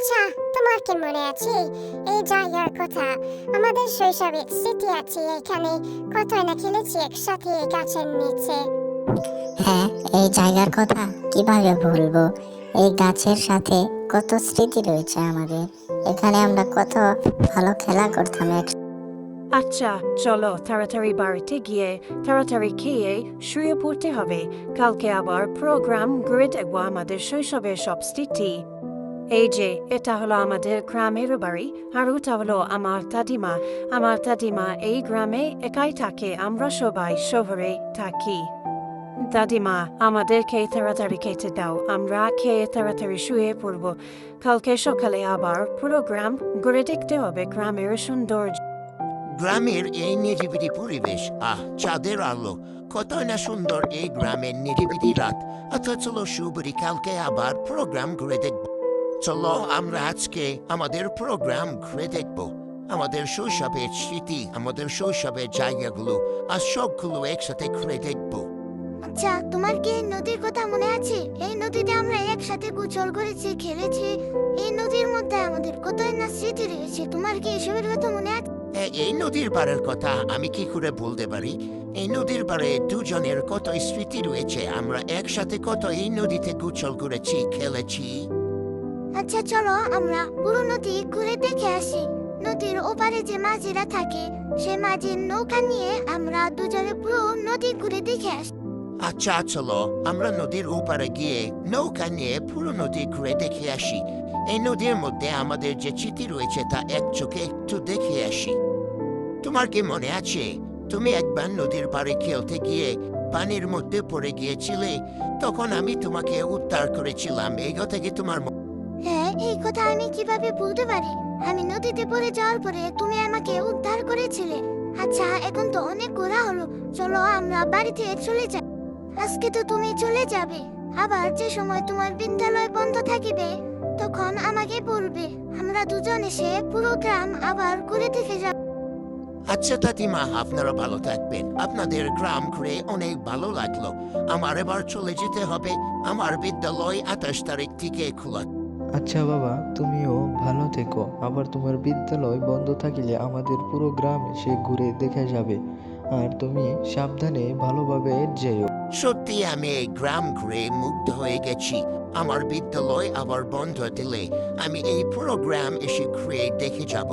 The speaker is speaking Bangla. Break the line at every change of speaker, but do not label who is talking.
আচ্ছা, তোমার কি মনে আছে এই জায়গার কথা? আমাদের শৈশবের স্মৃতি আছে এখানে, কতই না খেলেছি একসাথে এই গাছের নিচে।
হ্যাঁ, এই জায়গার কথা কিভাবে ভুলবো। এই গাছের সাথে কত স্মৃতি রয়েছে আমাদের। এখানে আমরা কত ভালো খেলা করতাম
আচ্ছা, চলো তাড়াতাড়ি বাড়িতে গিয়ে তাড়াতাড়ি খেয়ে শুয়ে পড়তে হবে। কালকে আবার প্রোগ্রাম ঘুরে দেখবো আমাদের শৈশবের সব স্মৃতি। এই যে এটা হলো আমাদের গ্রামের বাড়ি, আর ওটা হলো আমার দাদিমা। আমার দাদিমা এই গ্রামে একাই থাকে, আমরা সবাই শহরে থাকি। দাদিমা, আমাদেরকে তাড়াতাড়ি খেতে দাও, আমরা খেয়ে তাড়াতাড়ি শুয়ে পড়বো। কালকে সকালে আবার পুরো গ্রাম ঘুরে দেখতে হবে গ্রামের সৌন্দর্য।
গ্রামের এই নিরিবিলি পরিবেশ, চাঁদের আলো, কতই না সুন্দর এই গ্রামের নিরিবিলি রাত। আচ্ছা চলো শুভরি, কালকে আবার প্রোগ্রাম ঘুরে দেখব। চলো আমরা আজকে আমাদের প্রোগ্রাম ঘুরে দেখব, আমাদের শৈশবের স্মৃতি, আমাদের শৈশবের জায়গাগুলো আর সবগুলো একসাথে ঘুরে দেখব।
আচ্ছা, তোমার কি এই নদীর কথা মনে আছে? এই নদীতে আমরা একসাথে গোসল করেছি, খেলেছি। এই নদীর মধ্যে আমাদের কতই না স্মৃতি রয়েছে। তোমার কি এসবের কথা মনে আছে?
এই নদীর পাড়ের কথা আমি কি করে বলতে পারি? এই নদীর পাড়ে দুজনের কত স্মৃতি রয়েছে। আমরা একসাথে কত এই নদীতে গোসল করেছি, খেলেছি।
আচ্ছা চলো আমরা পুরো নদী ঘুরে দেখে আসি। নদীর ওপারে যে মাঝিরা থাকে, সে মাঝির নৌকা নিয়ে আমরা দুজনে পুরো নদী ঘুরে দেখে আসি।
আচ্ছা চলো আমরা নদীর ওপারে গিয়ে নৌকা নিয়ে পুরো নদী ঘুরে দেখে আসি। এই নদীর মধ্যে আমাদের যে স্মৃতি রয়েছে তা এক চোখে একটু দেখে আসি। তোমার কি মনে আছে তুমি একবার নদীর পাড়ে খেলতে গিয়ে পানির মধ্যে পড়ে গিয়েছিলে? তখন আমি তোমাকে উদ্ধার করেছিলাম। এই কথা কি তোমার
হ্যাঁ, এই কথা আমি কিভাবে ভুলতে পারি? আমি নদীতে পড়ে যাওয়ার পরে তুমি আমাকে উদ্ধার করেছিলে। আচ্ছা, এখন তো অনেক ঘোরা হলো, চলো আমরা বাড়িতে চলে যাই। আজকে তো তুমি চলে যাবে, আবার যে সময় তোমার বিদ্যালয় বন্ধ থাকিবে তখন আমাকে বলবে। আমরা দুজন এসে পুরো গ্রাম আবার ঘুরে দেখে যাব।
আচ্ছা দাদিমা, আপনারা ভালো থাকবেন। আপনাদের গ্রাম ঘুরে অনেক ভালো লাগলো। আমার এবার চলে যেতে হবে, আমার বিদ্যালয় 28 তারিখ থেকে খোলা।
আচ্ছা বাবা, তুমিও ভালো থেকো। আবার তোমার বিদ্যালয় বন্ধ থাকিলে আমাদের পুরো গ্রাম এসে ঘুরে দেখে যাবে। আর তুমি সাবধানে ভালোভাবে যেও।
সত্যি আমি এই গ্রাম ঘুরে মুগ্ধ হয়ে গেছি। আমার বিদ্যালয় আবার বন্ধ দিলে আমি এই পুরো গ্রাম এসে ঘুরে দেখে যাব।